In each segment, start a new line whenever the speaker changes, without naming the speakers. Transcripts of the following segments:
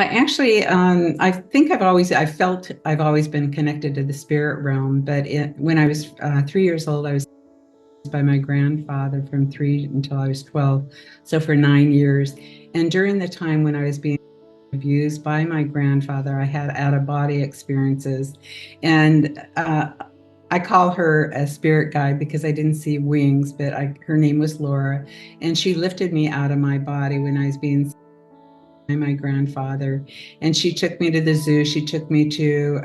Well, actually, I think I've always been connected to the spirit realm. But when I was 3 years old, I was by my grandfather from 3 until I was 12, so for 9 years. And during the time when I was being abused by my grandfather, I had out of body experiences, and I call her a spirit guide because I didn't see wings, but her name was Laura, and she lifted me out of my body when I was being by my grandfather. And she took me to the zoo, she took me to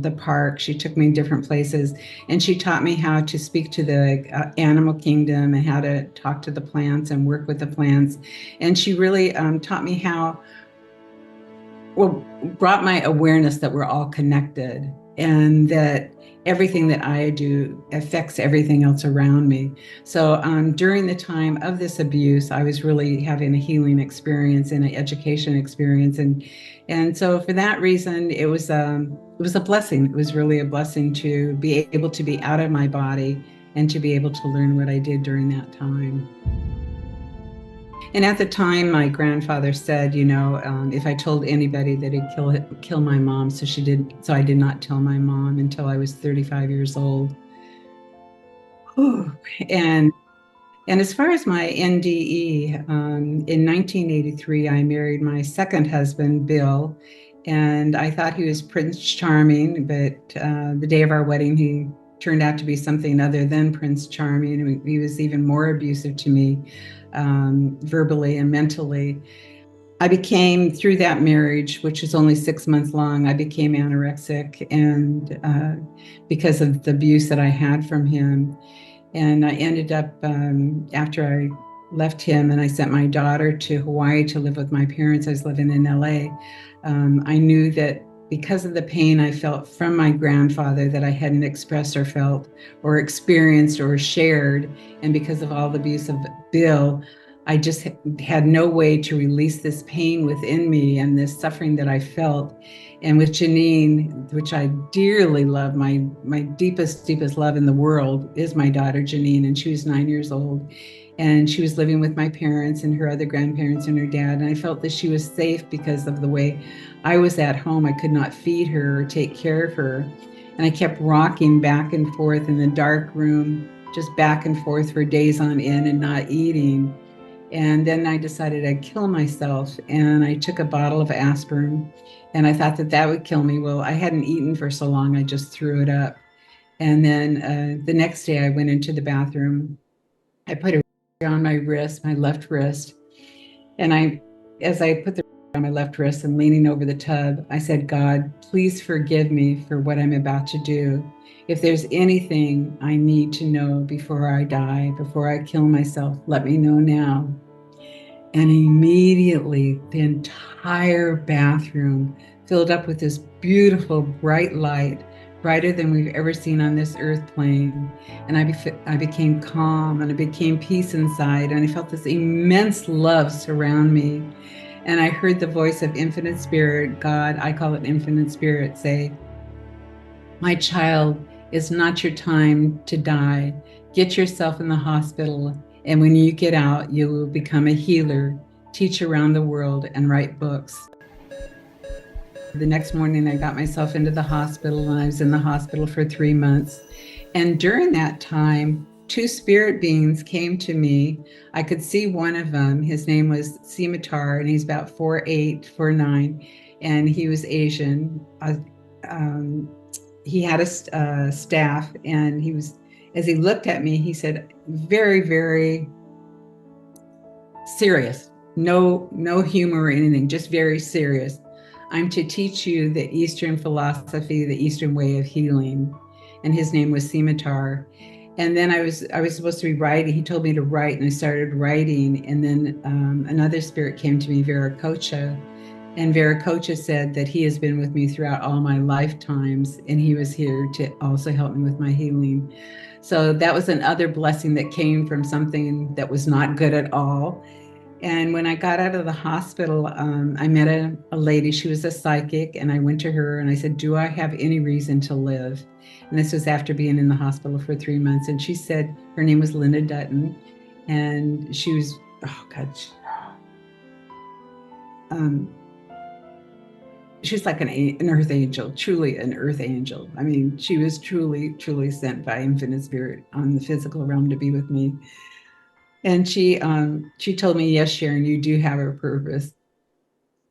the park, she took me different places, and she taught me how to speak to the animal kingdom and how to talk to the plants and work with the plants. And she really taught me how, well, brought my awareness that we're all connected and that everything that I do affects everything else around me. So during the time of this abuse, I was really having a healing experience and an education experience, and so for that reason, it was a blessing. It was really a blessing to be able to be out of my body and to be able to learn what I did during that time. And at the time, my grandfather said, if I told anybody that he'd kill my mom, so I did not tell my mom until I was 35 years old. Whew. And and as far as my NDE, in 1983, I married my second husband, Bill, and I thought he was Prince Charming, but the day of our wedding, he turned out to be something other than Prince Charming. He was even more abusive to me, verbally and mentally. I became, through that marriage, which was only 6 months long, I became anorexic, and because of the abuse that I had from him. And I ended up, after I left him and I sent my daughter to Hawaii to live with my parents, I was living in LA. I knew that because of the pain I felt from my grandfather that I hadn't expressed or felt or experienced or shared, and because of all the abuse of Bill, I just had no way to release this pain within me and this suffering that I felt. And with Janine, which I dearly love, my deepest, deepest love in the world is my daughter, Janine, and she was 9 years old. And she was living with my parents and her other grandparents and her dad. And I felt that she was safe because of the way I was at home. I could not feed her or take care of her. And I kept rocking back and forth in the dark room, just back and forth for days on end and not eating. And then I decided I'd kill myself. And I took a bottle of aspirin and I thought that that would kill me. Well, I hadn't eaten for so long, I just threw it up. And then the next day I went into the bathroom. I put it on my wrist, my left wrist. And as I put the on my left wrist and leaning over the tub, I said, God, please forgive me for what I'm about to do. If there's anything I need to know before I die, before I kill myself, let me know now. And immediately the entire bathroom filled up with this beautiful bright light, brighter than we've ever seen on this earth plane. And I became calm and I became peace inside. And I felt this immense love surround me. And I heard the voice of infinite spirit, God, I call it infinite spirit, say, my child, it's not your time to die. Get yourself in the hospital. And when you get out, you will become a healer, teach around the world, and write books. The next morning, I got myself into the hospital, and I was in the hospital for 3 months. And during that time, two spirit beings came to me. I could see one of them. His name was Scimitar, and he's about 4'8", 4'9", and he was Asian. He had a staff, and as he looked at me, he said, very, very serious, no humor or anything, just very serious. I'm to teach you the Eastern philosophy, the Eastern way of healing. And his name was Scimitar. And then I was supposed to be writing. He told me to write, and I started writing. And then another spirit came to me, Viracocha. And Viracocha said that he has been with me throughout all my lifetimes, and he was here to also help me with my healing. So that was another blessing that came from something that was not good at all. And when I got out of the hospital, I met a lady. She was a psychic, and I went to her and I said, do I have any reason to live? And this was after being in the hospital for 3 months. And she said, her name was Linda Dutton, and she was, oh God, she's like an earth angel, truly an earth angel. I mean, she was truly, truly sent by infinite spirit on the physical realm to be with me. And she told me, yes, Sharon, you do have a purpose.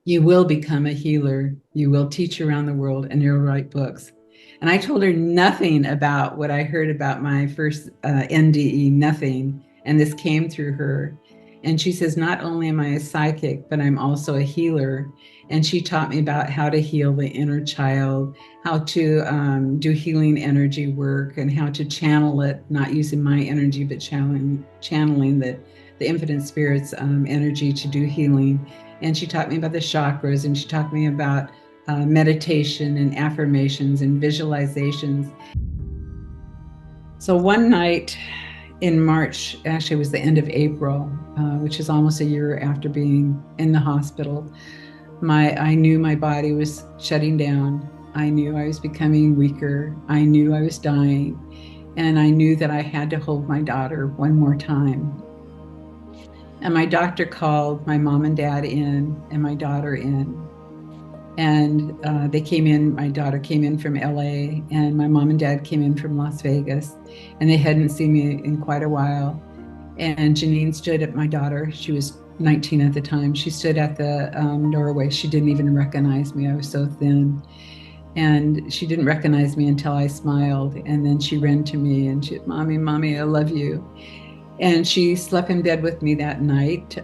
You will become a healer. You will teach around the world and you'll write books. And I told her nothing about what I heard about my first NDE, nothing. And this came through her. And she says, not only am I a psychic, but I'm also a healer. And she taught me about how to heal the inner child, how to do healing energy work, and how to channel it, not using my energy, but channeling the infinite spirit's energy to do healing. And she taught me about the chakras, and she taught me about meditation and affirmations and visualizations. So one night in March, actually it was the end of April, which is almost a year after being in the hospital, I knew my body was shutting down. I knew I was becoming weaker. I knew I was dying. And I knew that I had to hold my daughter one more time. And my doctor called my mom and dad in and my daughter in. And they came in, my daughter came in from LA, and my mom and dad came in from Las Vegas. And they hadn't seen me in quite a while. And Janine stood at my daughter. She was 19 at the time. She stood at the doorway. She didn't even recognize me. I was so thin. And she didn't recognize me until I smiled. And then she ran to me and she said, Mommy, I love you. And she slept in bed with me that night,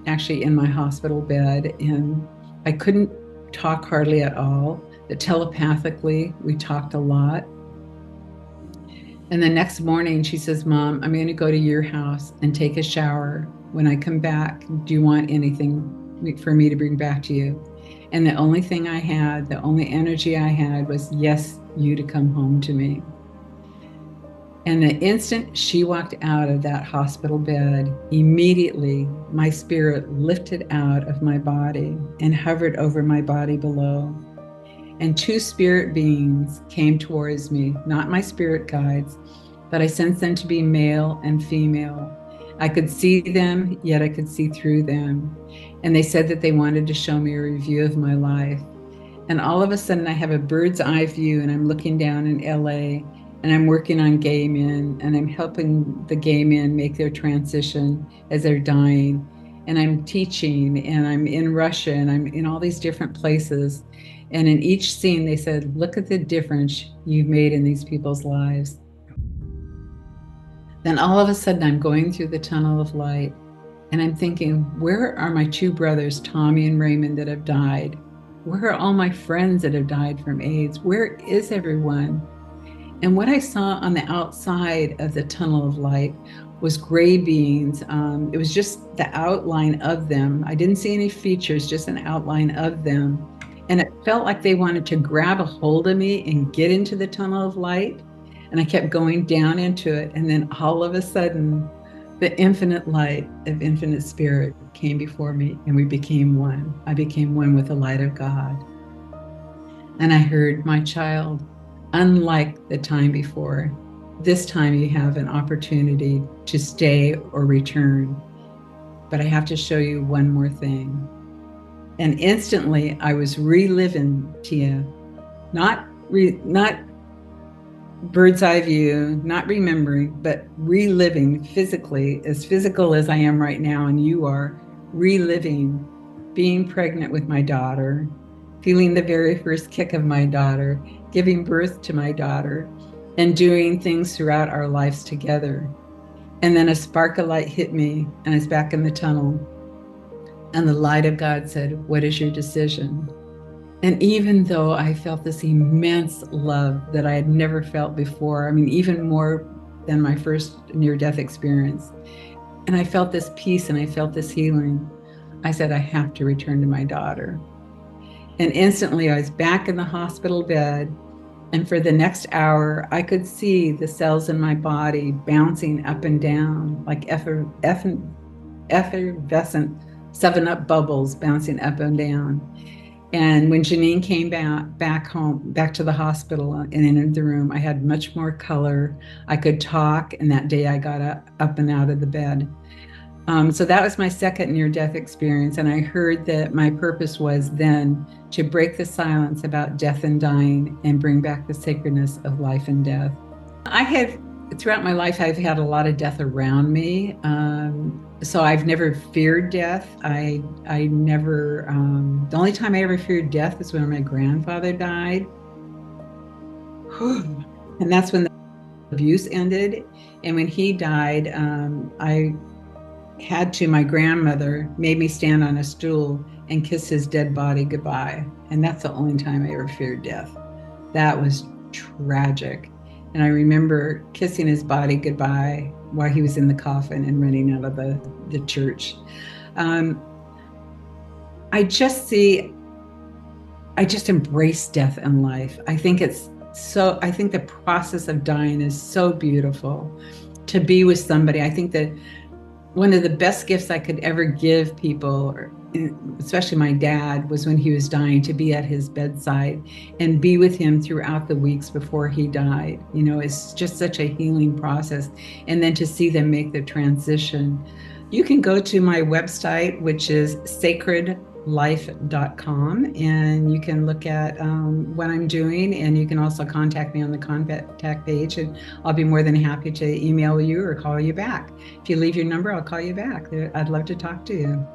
actually in my hospital bed. And I couldn't talk hardly at all, but telepathically, we talked a lot. And the next morning she says, Mom, I'm going to go to your house and take a shower. When I come back, do you want anything for me to bring back to you? And the only thing I had, the only energy I had was, yes, you to come home to me. And the instant she walked out of that hospital bed, immediately my spirit lifted out of my body and hovered over my body below. And two spirit beings came towards me, not my spirit guides, but I sensed them to be male and female. I could see them, yet I could see through them. And they said that they wanted to show me a review of my life. And all of a sudden I have a bird's eye view and I'm looking down in LA and I'm working on gay men and I'm helping the gay men make their transition as they're dying. And I'm teaching and I'm in Russia and I'm in all these different places. And in each scene, they said, look at the difference you've made in these people's lives. Then all of a sudden, I'm going through the tunnel of light and I'm thinking, where are my two brothers, Tommy and Raymond, that have died? Where are all my friends that have died from AIDS? Where is everyone? And what I saw on the outside of the tunnel of light was gray beings. It was just the outline of them. I didn't see any features, just an outline of them. And it felt like they wanted to grab a hold of me and get into the tunnel of light. And I kept going down into it. And then all of a sudden, the infinite light of infinite spirit came before me and we became one. I became one with the light of God. And I heard, my child, unlike the time before, this time you have an opportunity to stay or return. But I have to show you one more thing. And instantly I was reliving, Tia, not bird's eye view, not remembering, but reliving physically, as physical as I am right now, and you are, reliving being pregnant with my daughter, feeling the very first kick of my daughter, giving birth to my daughter, and doing things throughout our lives together. And then a spark of light hit me, and I was back in the tunnel. And the light of God said, what is your decision? And even though I felt this immense love that I had never felt before, I mean, even more than my first near-death experience, and I felt this peace and I felt this healing, I said, I have to return to my daughter. And instantly I was back in the hospital bed. And for the next hour, I could see the cells in my body bouncing up and down like effervescent 7-Up bubbles bouncing up and down. And when Janine came back home, back to the hospital and entered the room, I had much more color. I could talk. And that day I got up and out of the bed. So that was my second near-death experience, and I heard that my purpose was then to break the silence about death and dying and bring back the sacredness of life and death. Throughout my life, I've had a lot of death around me. So I've never feared death. I never, the only time I ever feared death is when my grandfather died. And that's when the abuse ended. And when he died, my grandmother made me stand on a stool and kiss his dead body goodbye. And that's the only time I ever feared death. That was tragic. And I remember kissing his body goodbye while he was in the coffin and running out of the church. I just embrace death and life. I think the process of dying is so beautiful. To be with somebody, I think that one of the best gifts I could ever give people, especially my dad, was when he was dying, to be at his bedside and be with him throughout the weeks before he died. It's just such a healing process. And then to see them make the transition. You can go to my website, which is sacredlife.com, and you can look at what I'm doing, and you can also contact me on the contact page, and I'll be more than happy to email you or call you back. If you leave your number, I'll call you back. I'd love to talk to you.